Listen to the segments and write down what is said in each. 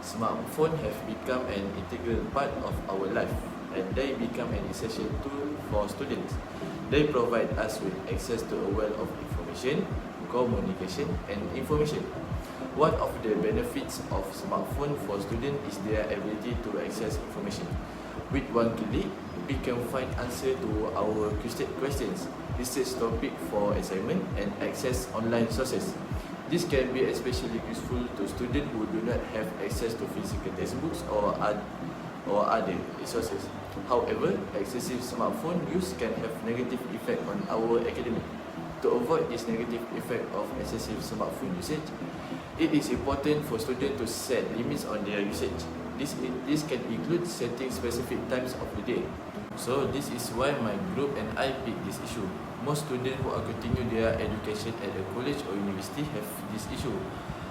Smartphones have become an integral part of our life, and they become an essential tool for students. They provide us with access to a wealth of information, communication, and information. One of the benefits of smartphone for students is their ability to access information. With one click, we can find answers to our questions, research topics for assignment, and access online sources. This can be especially useful to students who do not have access to physical textbooks or other resources. However, excessive smartphone use can have negative effect on our academic. To avoid this negative effect of excessive smartphone usage, it is important for students to set limits on their usage. This can include setting specific times of the day. So this is why my group and I picked this issue. Most students who are continuing their education at a college or university have this issue.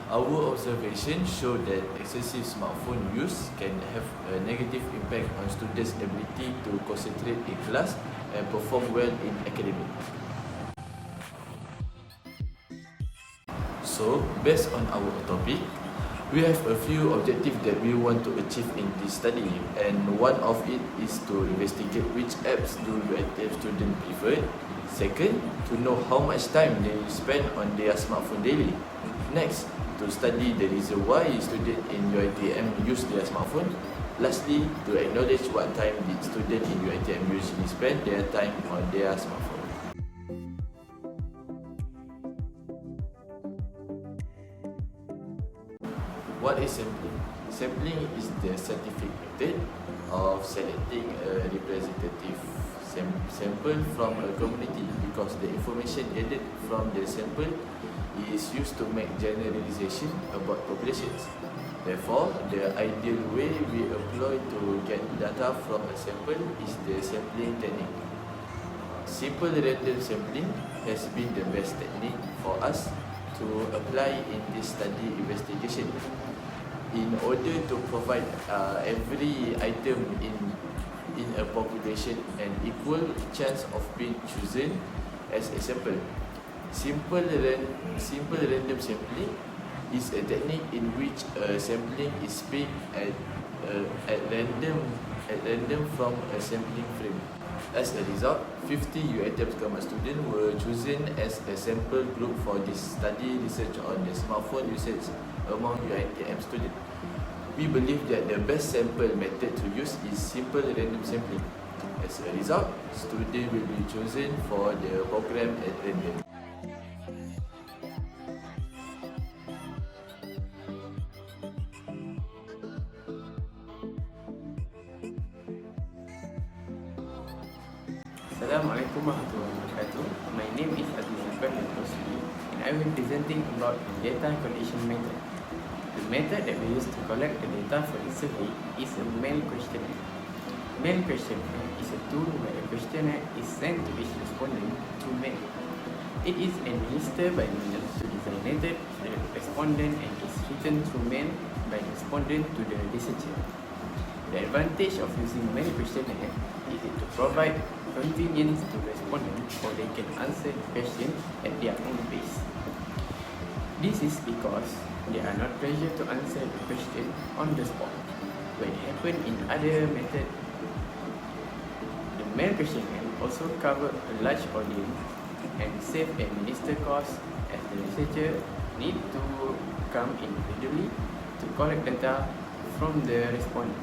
Our observations show that excessive smartphone use can have a negative impact on students' ability to concentrate in class and perform well in academics. So, based on our topic, we have a few objectives that we want to achieve in this study, and one of it is to investigate which apps do Uitm students prefer. Second, to know how much time they spend on their smartphone daily. Next, to study the reason why students in Uitm use their smartphone. Lastly, to acknowledge what time did students in Uitm usually spend their time on their smartphone. What is sampling? Sampling is the scientific method of selecting a representative sample from a community, because the information gathered from the sample is used to make generalization about populations. Therefore, the ideal way we employ to get data from a sample is the sampling technique. Simple random sampling has been the best technique for us to apply in this study investigation. In order to provide every item in a population an equal chance of being chosen as a sample. Simple random sampling is a technique in which a sampling is picked at random from a sampling frame. As a result, 50 Uitm Selamat students were chosen as a sample group for this study research on the smartphone usage among Uitm students. We believe that the best sample method to use is simple random sampling. As a result, students will be chosen for the program at random. Assalamualaikum warahmatullahi wabarakatuh. My name is Uitm and I will be presenting about the data collection method. The method that we use to collect the data for the survey is a mail questionnaire. Mail questionnaire is a tool where a questionnaire is sent to each respondent through mail. It is administered by mail to designated the respondent and is written through mail by the respondent to the researcher. The advantage of using mail questionnaire is to provide convenience to respondents, so they can answer the question at their own pace. This is because they are not pressured to answer the question on the spot. When it happens in other methods, the mail questionnaire also covers a large audience and save administrative costs, as the researcher need to come individually to collect data from the respondent.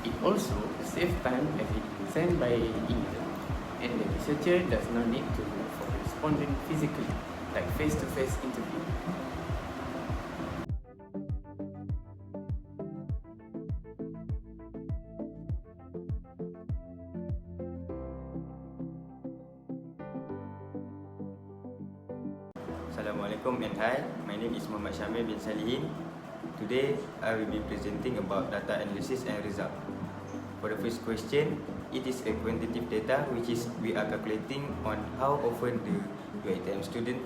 It also saves time as it is sent by email, and the researcher does not need to look for the respondent physically, like face-to-face interview. Assalamualaikum and hi, my name is Muhammad Syamil bin Salihin. Today I will be presenting about data analysis and result. For the first question, it is a quantitative data which is we are calculating on how often the Uitm student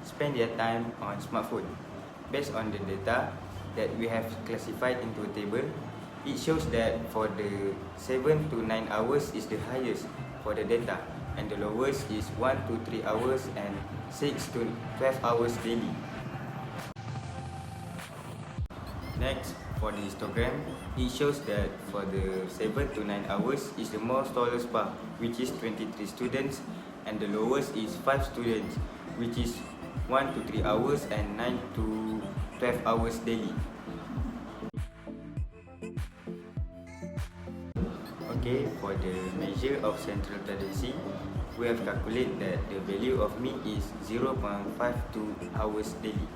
spend their time on smartphone. Based on the data that we have classified into a table, it shows that for the 7 to 9 hours is the highest for the data, and the lowest is 1 to 3 hours and 6 to 12 hours daily. Next, for the histogram, it shows that for the 7 to 9 hours is the most tallest bar, which is 23 students, and the lowest is 5 students, which is 1 to 3 hours and 9 to 12 hours daily. Okay, for the measure of central tendency, we have calculated that the value of mean is 0.52 hours daily.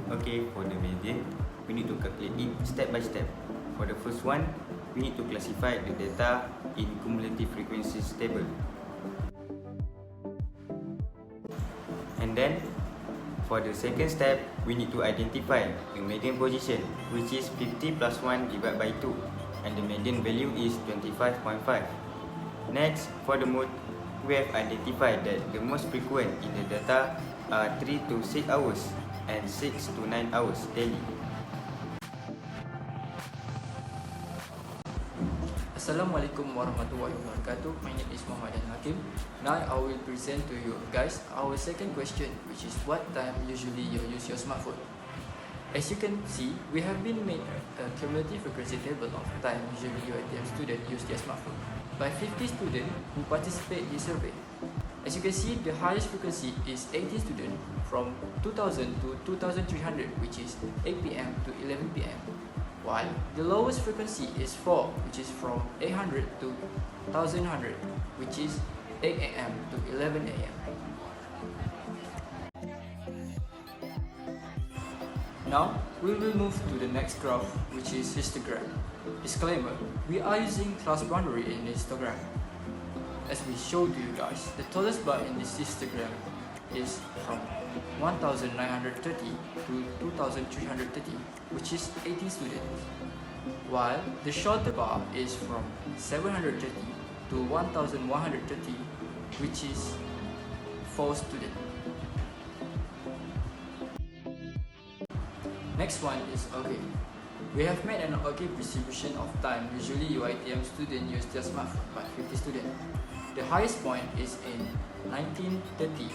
Okay, for the median, we need to calculate it step by step. For the first one, we need to classify the data in cumulative frequencies table. And then, for the second step, we need to identify the median position, which is 50 plus 1 divided by 2, and the median value is 25.5. Next, for the mode, we have identified that the most frequent in the data are 3 to 6 hours and 6 to 9 hours daily. Assalamualaikum warahmatullahi wabarakatuh. My name is Muhammad Hakim. Now I will present to you guys our second question, which is what time usually you use your smartphone. As you can see, we have been made a cumulative frequency table of time usually Uitm students use their smartphone by 50 students who participate in the survey. As you can see, the highest frequency is 18 students from 2000 to 2300, which is 8 p.m. to 11 p.m. While the lowest frequency is 4, which is from 800 to 1100, which is 8 a.m. to 11 a.m. Now, we will move to the next graph, which is histogram. Disclaimer, we are using class boundary in histogram. As we showed you guys, the tallest bar in this histogram is from 1930 to 2330, which is 18 students, while the shorter bar is from 730 to 1130, which is 4 students. Next one is okay. We have made an okay distribution of time usually Uitm students use their smartphone by 50 students. The highest point is in 1930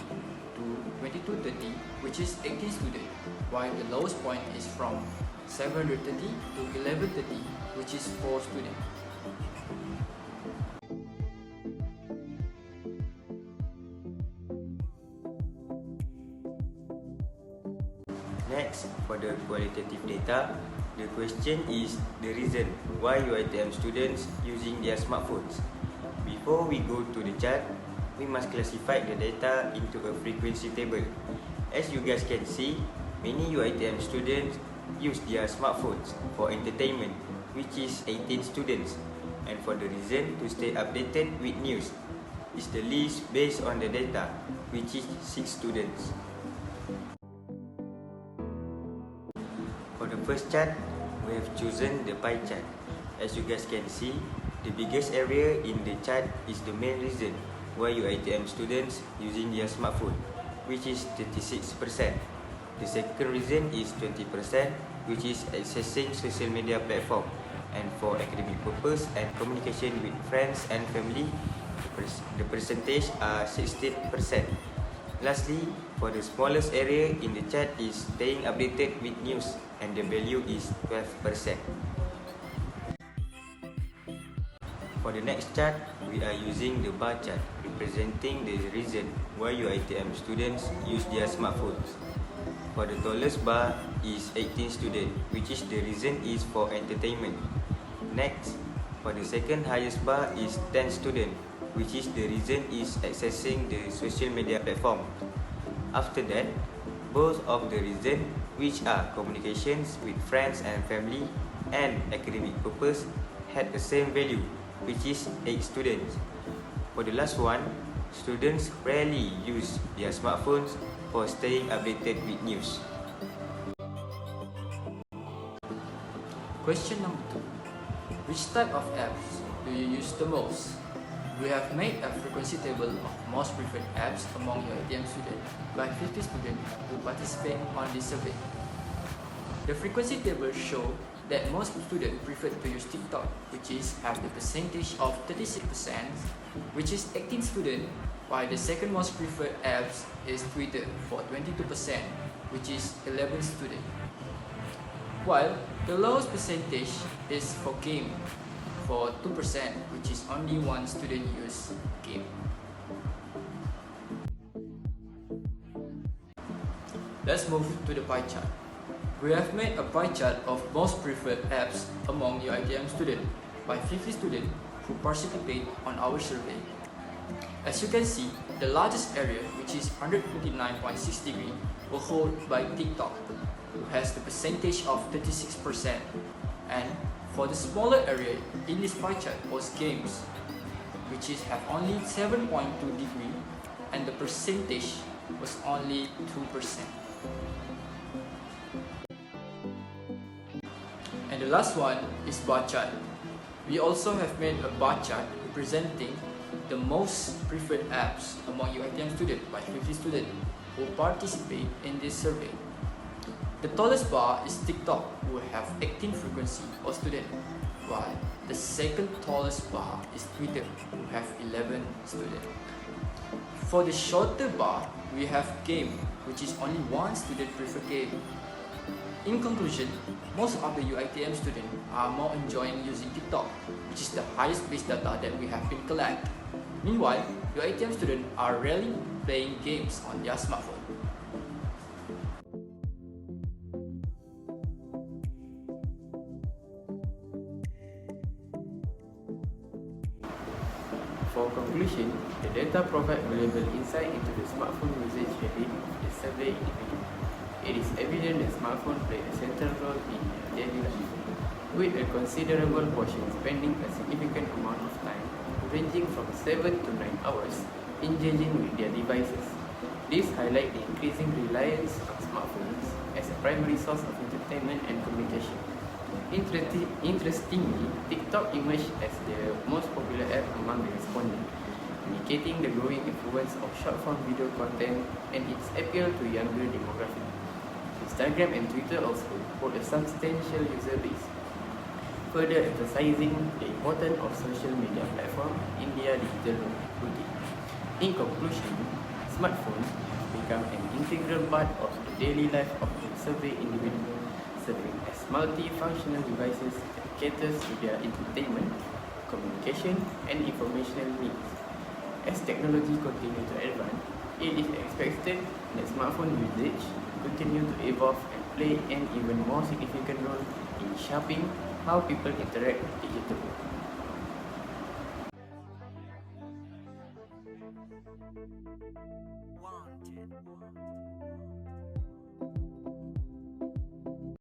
to 2230, which is 18 students, while the lowest point is from 730 to 1130, which is 4 students. Next, for the qualitative data, the question is the reason why Uitm students using their smartphones. Before we go to the chart, we must classify the data into a frequency table. As you guys can see, many Uitm students use their smartphones for entertainment, which is 18 students, and for the reason to stay updated with news is the list based on the data, which is 6 students. For the first chart, we have chosen the pie chart. As you guys can see, the biggest area in the chart is the main reason why Uitm students using their smartphone, which is 36%. The second reason is 20%, which is accessing social media platform, and for academic purpose and communication with friends and family, the percentage are 16%. Lastly, for the smallest area in the chart is staying updated with news, and the value is 12%. For the next chart, we are using the bar chart representing the reason why Uitm students use their smartphones. For the tallest bar is 18 students, which is the reason is for entertainment. Next, for the second highest bar is 10 students, which is the reason is accessing the social media platform. After that, both of the reason, which are communications with friends and family and academic purpose, had the same value, which is 8 students. For the last one, students rarely use their smartphones for staying updated with news. Question number 2. Which type of apps do you use the most? We have made a frequency table of most preferred apps among your Uitm students by 50 students who participate on this survey. The frequency table shows that most students prefer to use TikTok, which is have the percentage of 36%, which is 18 students, while the second most preferred apps is Twitter for 22%, which is 11 students. While the lowest percentage is for game for 2%, which is only 1 student use game. Let's move to the pie chart. We have made a pie chart of most preferred apps among your Uitm students by 50 students who participate on our survey. As you can see, the largest area, which is 129.6 degrees, was held by TikTok, who has the percentage of 36%. And for the smaller area in this pie chart was games, which is have only 7.2 degrees, and the percentage was only 2%. And the last one is bar chart. We also have made a bar chart representing the most preferred apps among Uitm students by 50 students who participate in this survey. The tallest bar is TikTok, who have 18 frequency of students, while the second tallest bar is Twitter, who have 11 students. For the shorter bar, we have game, which is only 1 student prefer game. In conclusion, most of the Uitm students are more enjoying using TikTok, which is the highest base data that we have been collected. Meanwhile, Uitm students are rarely playing games on their smartphone. For conclusion, the data provide valuable insight into the smartphone usage habit of the survey individual. It is evident that smartphones play a central role in their daily life, with a considerable portion spending a significant amount of time, ranging from 7 to 9 hours, engaging with their devices. This highlights the increasing reliance on smartphones as a primary source of entertainment and communication. Interestingly, TikTok emerged as the most popular app among the respondents, indicating the growing influence of short-form video content and its appeal to younger demographics. Instagram and Twitter also hold a substantial user base, further emphasizing the importance of social media platforms in their digital routine. In conclusion, smartphones have become an integral part of the daily life of the survey individual, serving as multifunctional devices that caters to their entertainment, communication, and informational needs. As technology continues to advance, it is expected that smartphone usage continue to evolve and play an even more significant role in shaping how people interact with digital world.